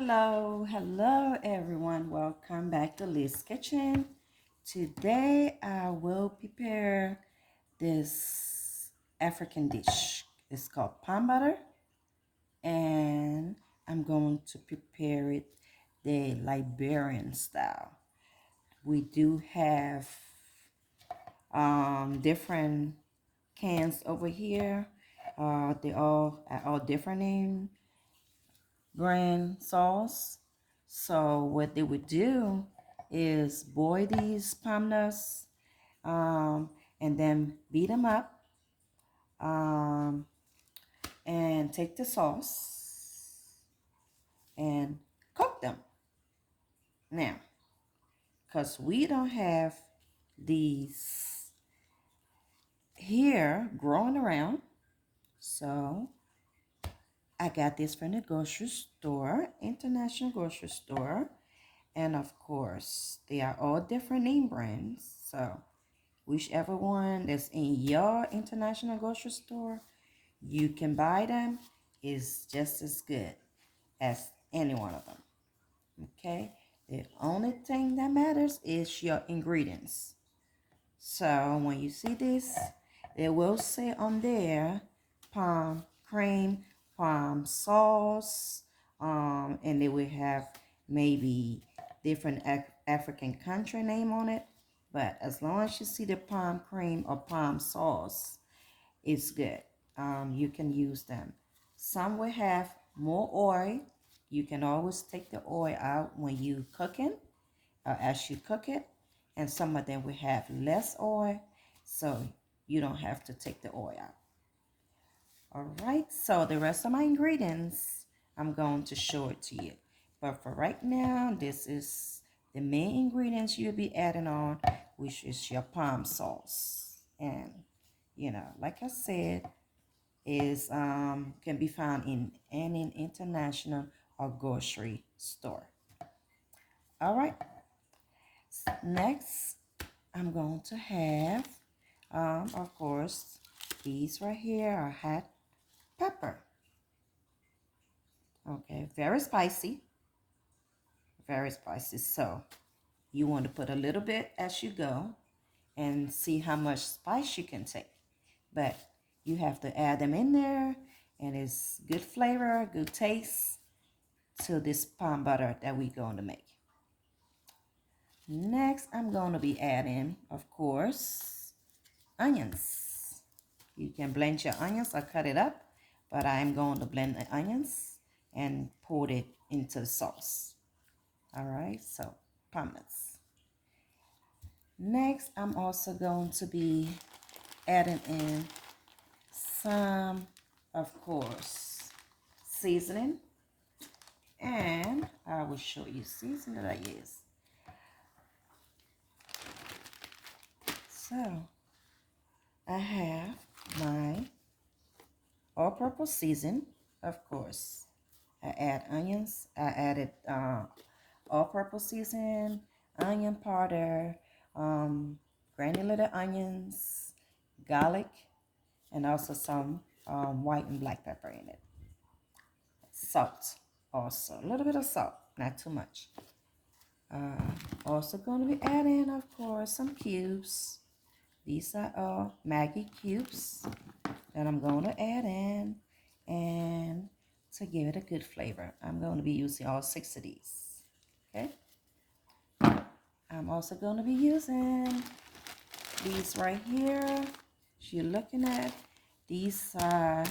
Hello everyone. Welcome back to Liz's Kitchen. Today I will prepare this African dish. It's called palm butter, and I'm going to prepare it the Liberian style. We do have different cans over here. They all are all different in brand sauce. So what they would do is boil these palm nuts, and then beat them up, um, and take the sauce and cook them. Now, because we don't have these here growing around, so I got this from the grocery store, international grocery store. And of course, they are all different name brands. So whichever one that's in your international grocery store, you can buy them, is just as good as any one of them. Okay? The only thing that matters is your ingredients. So when you see this, it will say on there palm cream, palm sauce, and they will have maybe different African country name on it. But as long as you see the palm cream or palm sauce, it's good. You can use them. Some will have more oil. You can always take the oil out when you cooking, or as you cook it. And some of them will have less oil, so you don't have to take the oil out. All right, so the rest of my ingredients, I'm going to show it to you. But for right now, this is the main ingredients you'll be adding on, which is your palm sauce. And, like I said, is can be found in any international or grocery store. All right, next I'm going to have, of course, these right here are hot pepper. Okay, very spicy, very spicy. So you want to put a little bit as you go and see how much spice you can take. But you have to add them in there, and it's good flavor, good taste to this palm butter that we're going to make. Next, I'm going to be adding, of course, onions. You can blend your onions or cut it up, but I'm going to blend the onions and pour it into the sauce. All right, so pumice. Next, I'm also going to be adding in some, of course, seasoning, and I will show you seasoning that I use. So I have my all-purpose season, of course. I add onions. I added all-purpose season, onion powder, granulated onions, garlic, and also some white and black pepper in it. Salt also, a little bit of salt, not too much. Also going to be adding, of course, some cubes. These are all Maggi cubes that I'm going to add in, and to give it a good flavor, I'm going to be using all 6 of these. Okay. I'm also going to be using these right here. As you're looking at, these are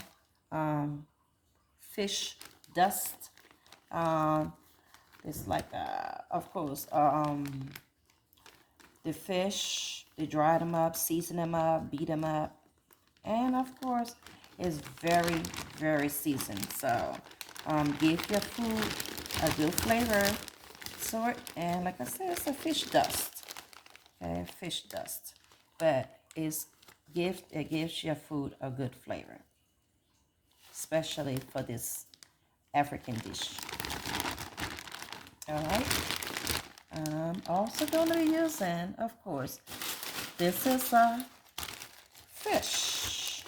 fish dust. It's like, of course, the fish, they dry them up, season them up, beat them up, and of course, it's very, very seasoned. So, give your food a good flavor. And like I said, it's a fish dust. Okay, fish dust, but it gives your food a good flavor, especially for this African dish. All right. I'm also going to be using, of course, this is a fish.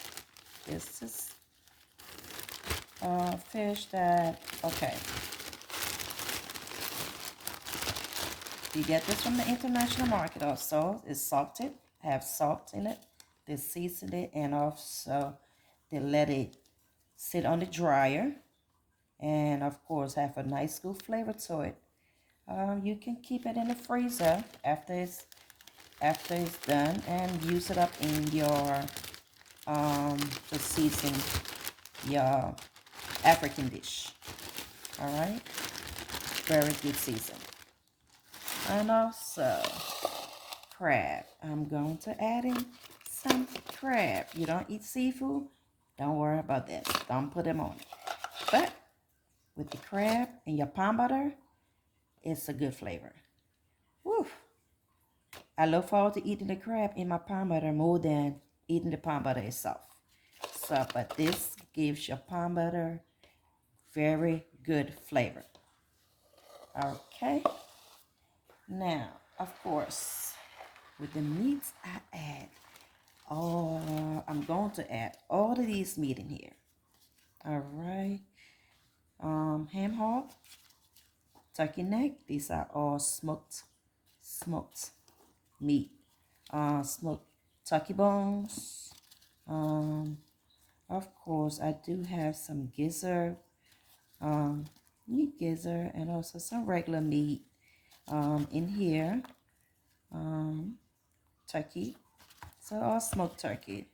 This is a fish that, okay, You get this from the international market also. It's salted, have salt in it. They season it, and also they let it sit on the dryer, and of course have a nice good flavor to it. You can keep it in the freezer after it's done and use it up in your to season your African dish. All right, very good season. And also crab. I'm going to add in some crab. You don't eat seafood? Don't worry about this. Don't put them on it. But with the crab and your palm butter, it's a good flavor. Woo! I look forward to eating the crab in my palm butter more than eating the palm butter itself. So, but this gives your palm butter very good flavor. Okay. Now, of course, with the meats I add, I'm going to add all of these meat in here. All right. Ham hock, turkey neck. These are all smoked meat. Smoked turkey bones. Of course, I do have some gizzard, meat gizzard, and also some regular meat in here. Turkey. So all smoked turkey.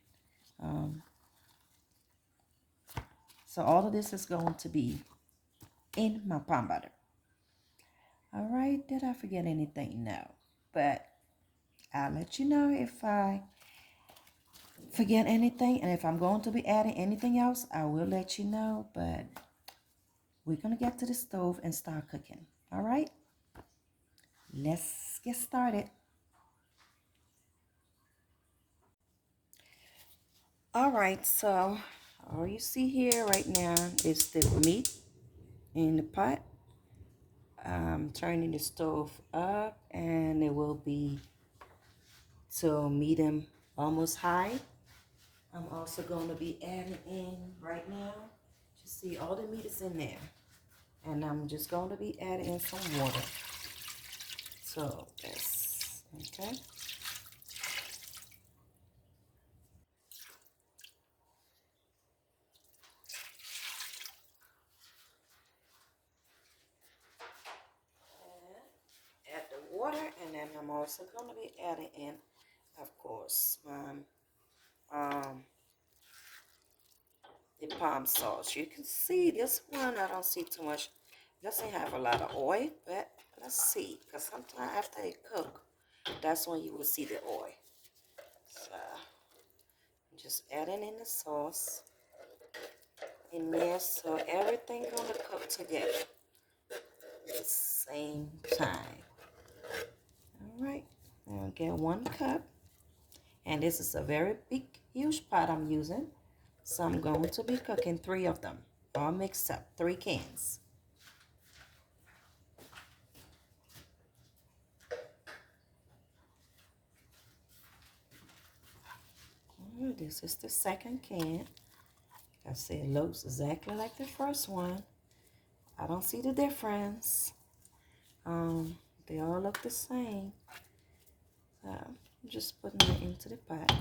So all of this is going to be in my palm butter. All right, did I forget anything? No, but I'll let you know if I forget anything, and if I'm going to be adding anything else, I will let you know. But we're gonna get to the stove and start cooking. All right, let's get started. All right, so all you see here right now is the meat in the pot. I'm turning the stove up, and it will be to medium, almost high. I'm also going to be adding in right now. You see all the meat is in there. And I'm just going to be adding in some water. So this, okay. And add the water, and then I'm also going to be adding in, of course, the palm sauce. You can see this one, I don't see too much. Doesn't have a lot of oil, but let's see. Because sometimes after they cook, that's when you will see the oil. So I'm just adding in the sauce in there, so everything gonna cook together at the same time. All right, I'll get 1 cup, and this is a very big, huge pot I'm using, so I'm going to be cooking 3 of them, all mixed up, 3 cans. This is the second can. I said it looks exactly like the first one. I don't see the difference. They all look the same. So I'm just putting it into the pot.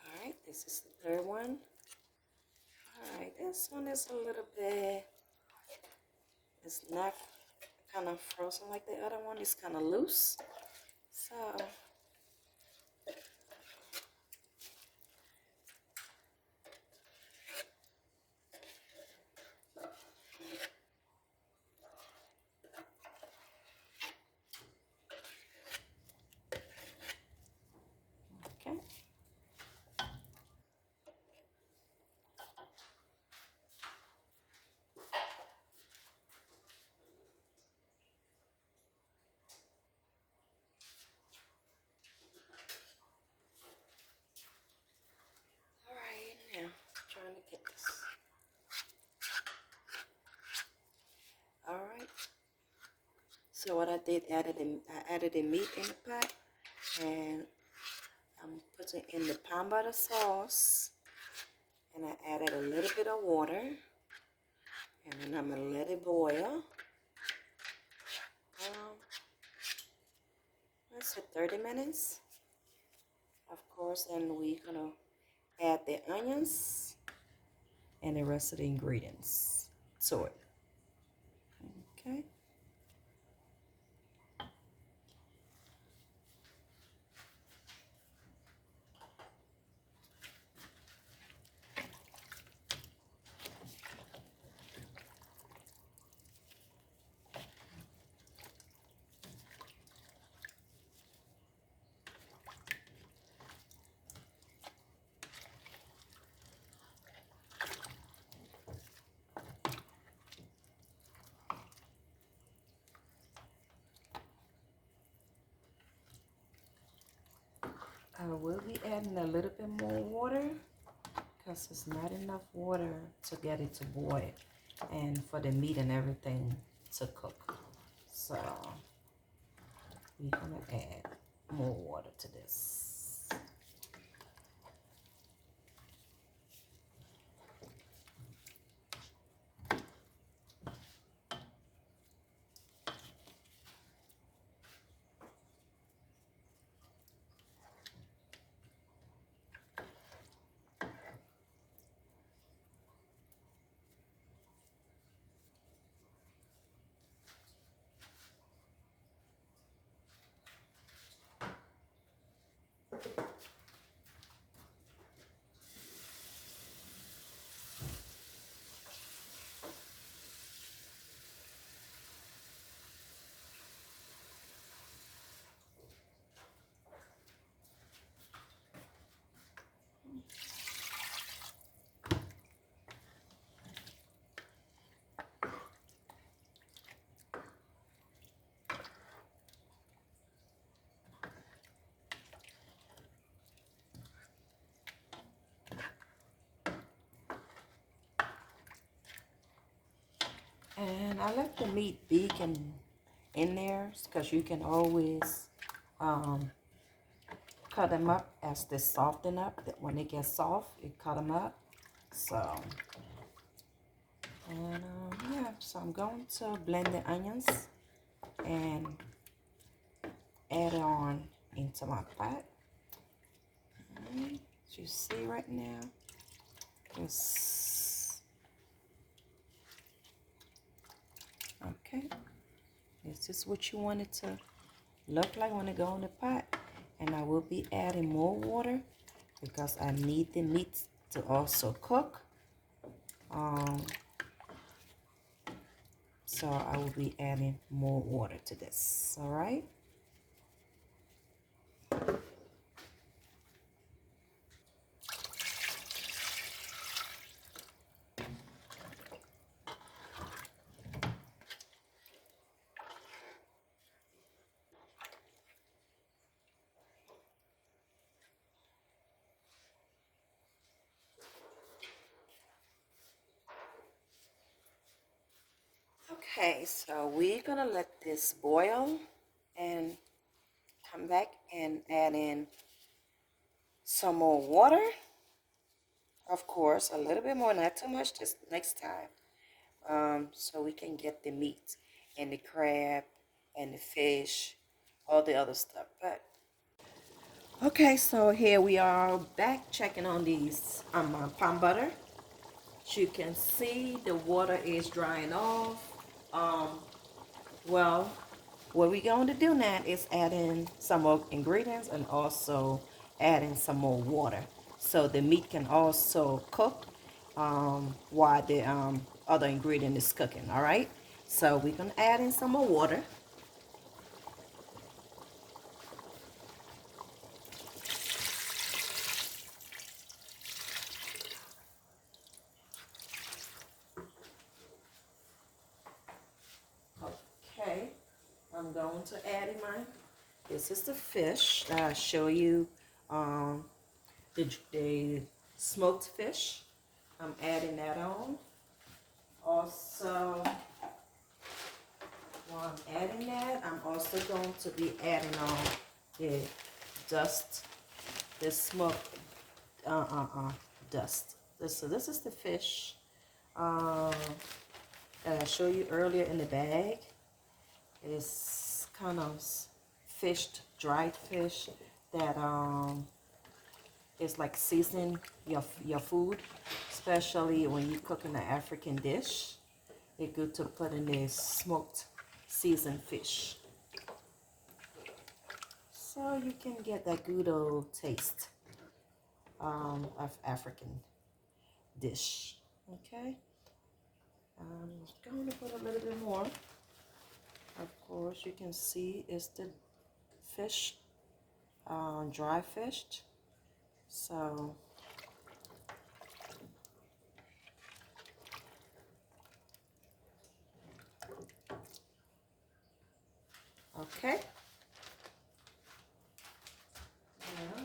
All right, this is the third one. All right, this one is a little bit, it's not kind of frozen like the other one. It's kind of loose. So okay. So what I did, I added the meat in the pot, and I'm putting in the palm butter sauce, and I added a little bit of water, and then I'm gonna let it boil. Let's say 30 minutes, of course, and we're gonna add the onions and the rest of the ingredients to it. Okay. I will be adding a little bit more water because it's not enough water to get it to boil and for the meat and everything to cook. So we're gonna add more water to this. And I left the meat big and in there because you can always um, cut them up as they soften up. When they get soft, you cut them up. So, and yeah, so I'm going to blend the onions and add it on into my pot. Right, as you see right now, just okay. This is what you want it to look like when it go in the pot. And I will be adding more water because I need the meat to also cook. So I will be adding more water to this. All right. Okay, so we're gonna let this boil and come back and add in some more water. Of course, a little bit more, not too much, just next time. So we can get the meat and the crab and the fish, all the other stuff. But okay, so here we are back checking on these palm butter. As you can see, the water is drying off. Well, what we're going to do now is add in some more ingredients and also add in some more water so the meat can also cook while the other ingredient is cooking. All right, so we're going to add in some more water. Okay, I'm going to add in this is the fish that I show you, the smoked fish. I'm adding that on. Also, While I'm adding that, I'm also going to be adding on the dust, the smoke, dust. So this is the fish that I showed you earlier in the bag. It's kind of fished, dried fish that is like seasoning your food, especially when you cook in an African dish. It's good to put in this smoked seasoned fish, so you can get that good old taste of African dish. Okay, I'm going to put a little bit more. Of course, you can see it's the fish, dry fish. So okay, now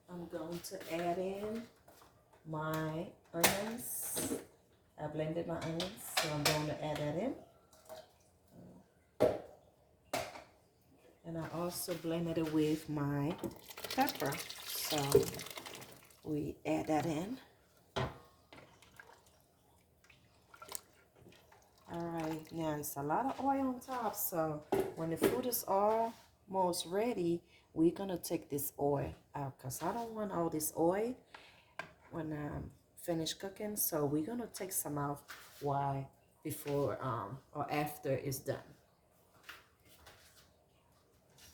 I'm going to add in my onions. I blended my onions, so I'm going to add that in. And I also blended it with my pepper. So we add that in. Alright, now it's a lot of oil on top, so when the food is almost ready, we're gonna take this oil out because I don't want all this oil when I'm finished cooking. So we're gonna take some out while before or after it's done.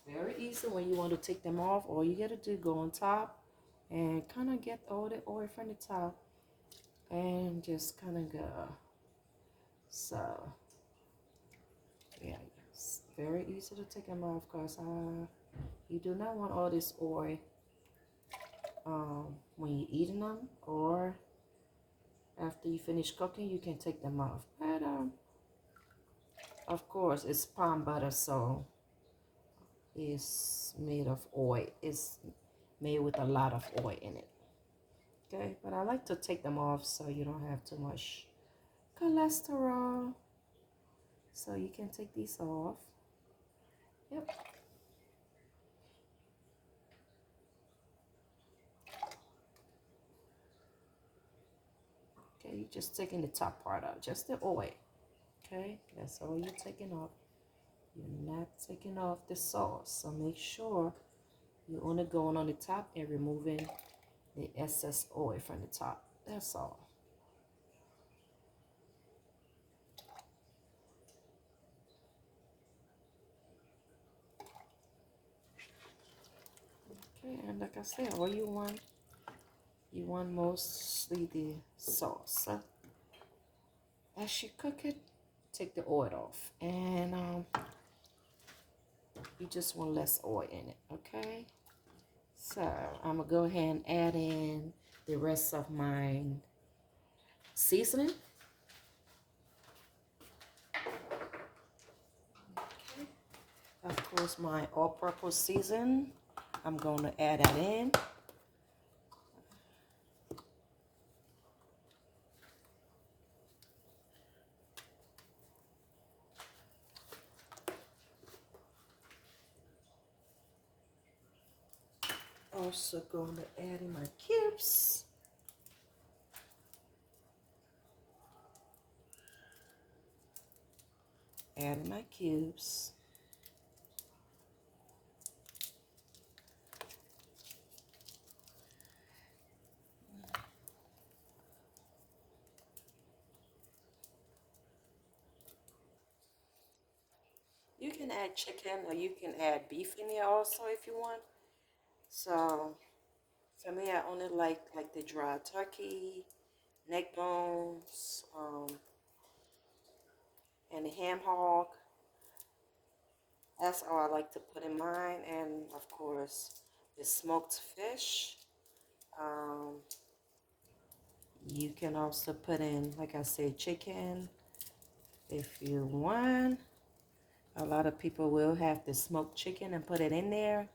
Very easy when you want to take them off. All you gotta do, go on top and kind of get all the oil from the top and just kind of go. So yeah, it's very easy to take them off because you do not want all this oil when you're eating them, or after you finish cooking you can take them off. But of course it's palm butter, so it's made of oil. It's made with a lot of oil in it. Okay, but I like to take them off so you don't have too much cholesterol. So you can take these off. Yep. Okay, you're just taking the top part out, just the oil. Okay, that's all you're taking off. You're not taking off the sauce. So make sure you're only going on the top and removing the excess oil from the top. That's all. Okay, and like I said, all you want mostly the sauce. So as you cook it, take the oil off, and you just want less oil in it. Okay, so I'm gonna go ahead and add in the rest of my seasoning. Okay. Of course, my all-purpose season, I'm going to add that in. Also going to add in my cubes. Add in my cubes. You can add chicken or you can add beef in there also if you want. So for me, I only like the dry turkey, neck bones, and the ham hog. That's all I like to put in mine. And of course, the smoked fish. You can also put in, like I said, chicken if you want. A lot of people will have the smoked chicken and put it in there.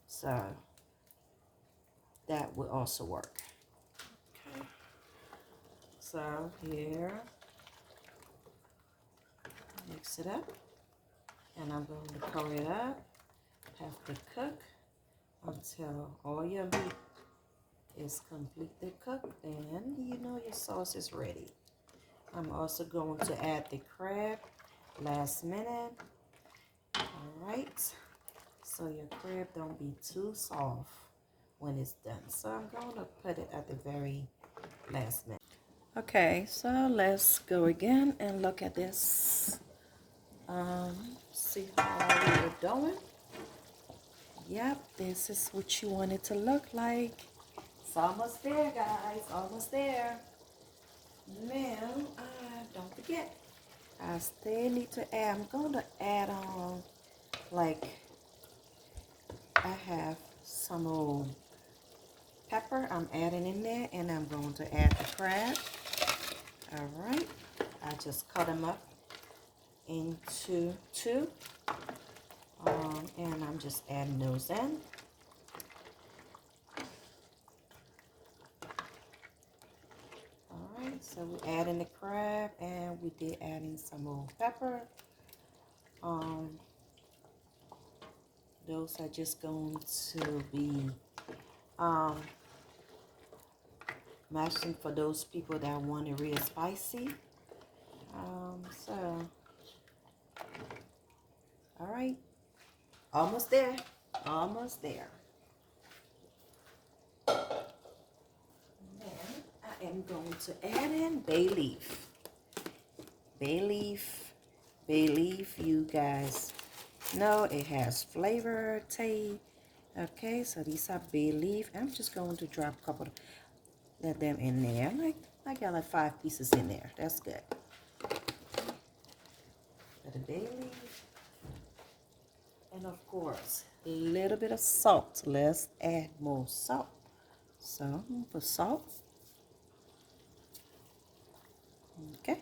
So that will also work. Okay. So here, Mix it up. And I'm going to cover it up. Have to cook until all your meat is completely cooked. Then you know your sauce is ready. I'm also going to add the crab last minute. All right. So your crab don't be too soft when it's done. So I'm going to put it at the very last minute. Okay, so let's go again and look at this. See how we're doing. Yep, this is what you want it to look like. It's almost there, guys. Almost there. Now, don't forget, I still need to add. I'm going to add on, like, I have some old pepper I'm adding in there, and I'm going to add the crab. All right, I just cut them up into two, and I'm just adding those in. All right, so we add in the crab, and we did add in some old pepper. Those are just going to be mashing for those people that want it real spicy. So, all right, almost there, almost there. Then I am going to add in bay leaf. Bay leaf, bay leaf, you guys know it has flavor, taste. Okay, so these are bay leaf. I'm just going to drop a couple of them in there. I got like 5 pieces in there. That's good. The bay leaf, and of course a little bit of salt. Let's add more salt. So I'm gonna put salt. Okay.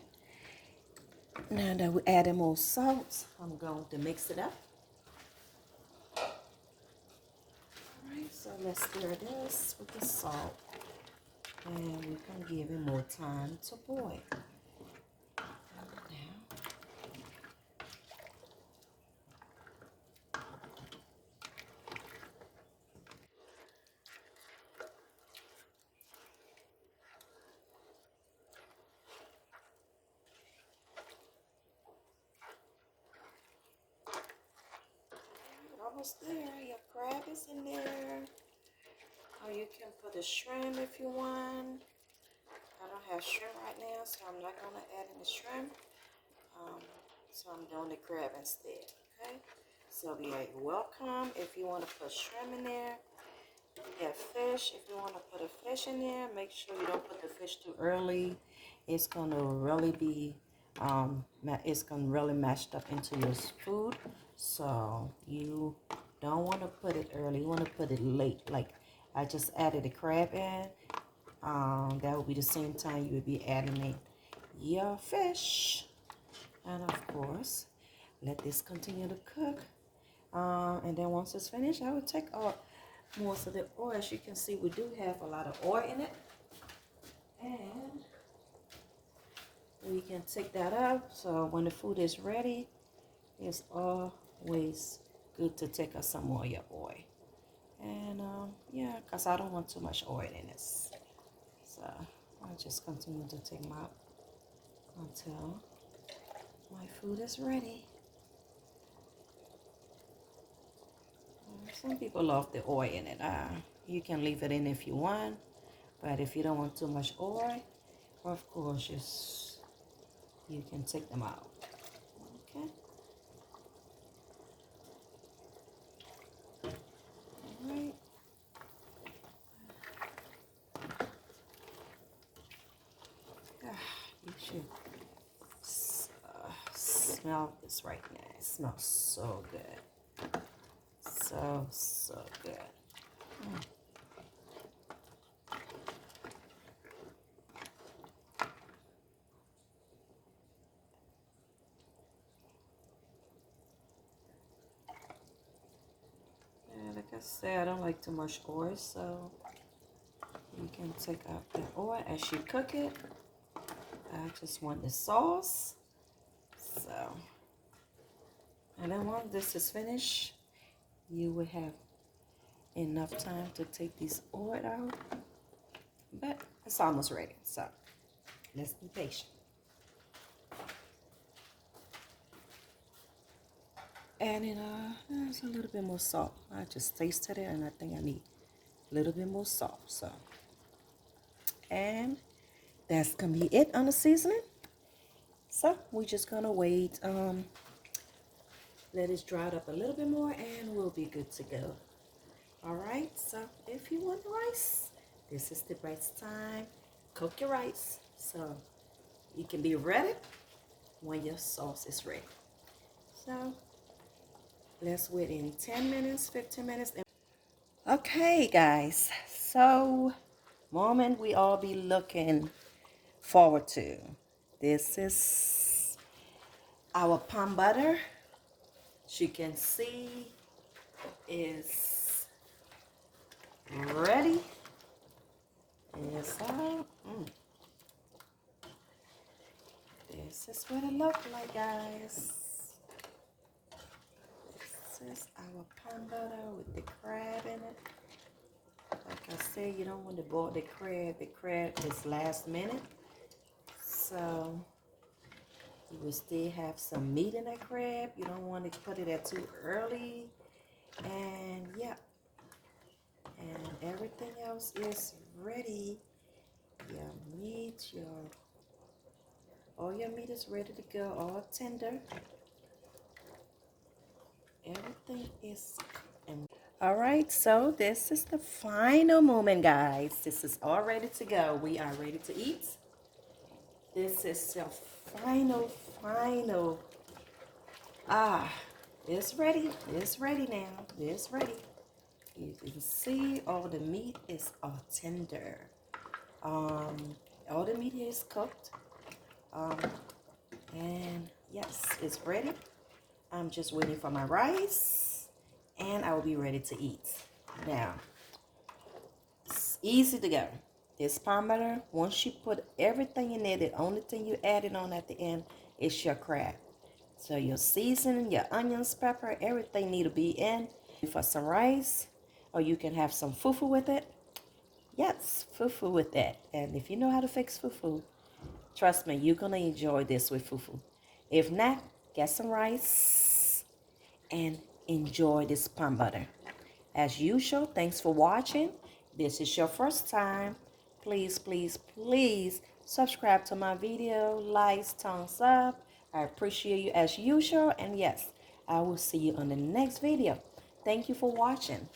Now that we added more salt, I'm going to mix it up. All right. So let's stir this with the salt, and we can give it more time to boil. Almost there. Your crab is in there. Or you can put a shrimp if you want. I don't have shrimp right now, so I'm not going to add in the shrimp. So I'm doing the crab instead. Okay? So yeah, you're welcome. If you want to put shrimp in there, you have fish. If you want to put a fish in there, make sure you don't put the fish too early. It's going to really be, it's going to really mashed up into your food. So you don't want to put it early. You want to put it late. Like I just added the crab in. That would be the same time you would be adding in your fish. And of course, let this continue to cook. And then once it's finished, I would take out most of the oil. As you can see, we do have a lot of oil in it. And we can take that up. So when the food is ready, it's always good to take out some more of your oil. And yeah, because I don't want too much oil in this. So I'll just continue to take them out until my food is ready. Some people love the oil in it. You can leave it in if you want, but if you don't want too much oil, of course, you can take them out. Okay. All right. You should smell this right now. It smells so good. So good. Yeah, like I said, I don't like too much oil, so you can take out the oil as you cook it. I just want the sauce. So And then once this is finished, you will have enough time to take this oil out. But it's almost ready, so let's be patient. And there's a little bit more salt. I just tasted it and I think I need a little bit more salt. So, and that's gonna be it on the seasoning. So we're just gonna wait, let it dry up a little bit more and we'll be good to go. All right, so if you want rice, this is the best time. Cook your rice so you can be ready when your sauce is ready. So let's wait in 10 minutes, 15 minutes. Okay, guys, so moment we all be looking forward to. This is our palm butter. As you can see, is ready. Inside. This is what it looks like, guys. This is our palm butter with the crab in it. Like I said, you don't want to boil the crab. The crab is last minute. So you will still have some meat in that crab. You don't want to put it at too early. And yeah. And everything else is ready. Your meat, all your meat is ready to go, all tender. Everything is cooked. All right, so this is the final moment, guys. This is all ready to go. We are ready to eat. This is the final. It's ready. It's ready now. It's ready. You can see all the meat is all tender. All the meat is cooked. And yes, it's ready. I'm just waiting for my rice and I will be ready to eat. Now, it's easy to go. This palm butter, once you put everything in there, the only thing you added on at the end is your crab. So your seasoning, your onions, pepper, everything need to be in. For some rice, or you can have some fufu with it. Yes, fufu with that. And if you know how to fix fufu, trust me, you're going to enjoy this with fufu. If not, get some rice and enjoy this palm butter. As usual, thanks for watching. This is your first time. Please, please, please subscribe to my video. Likes, thumbs up. I appreciate you as usual. And yes, I will see you on the next video. Thank you for watching.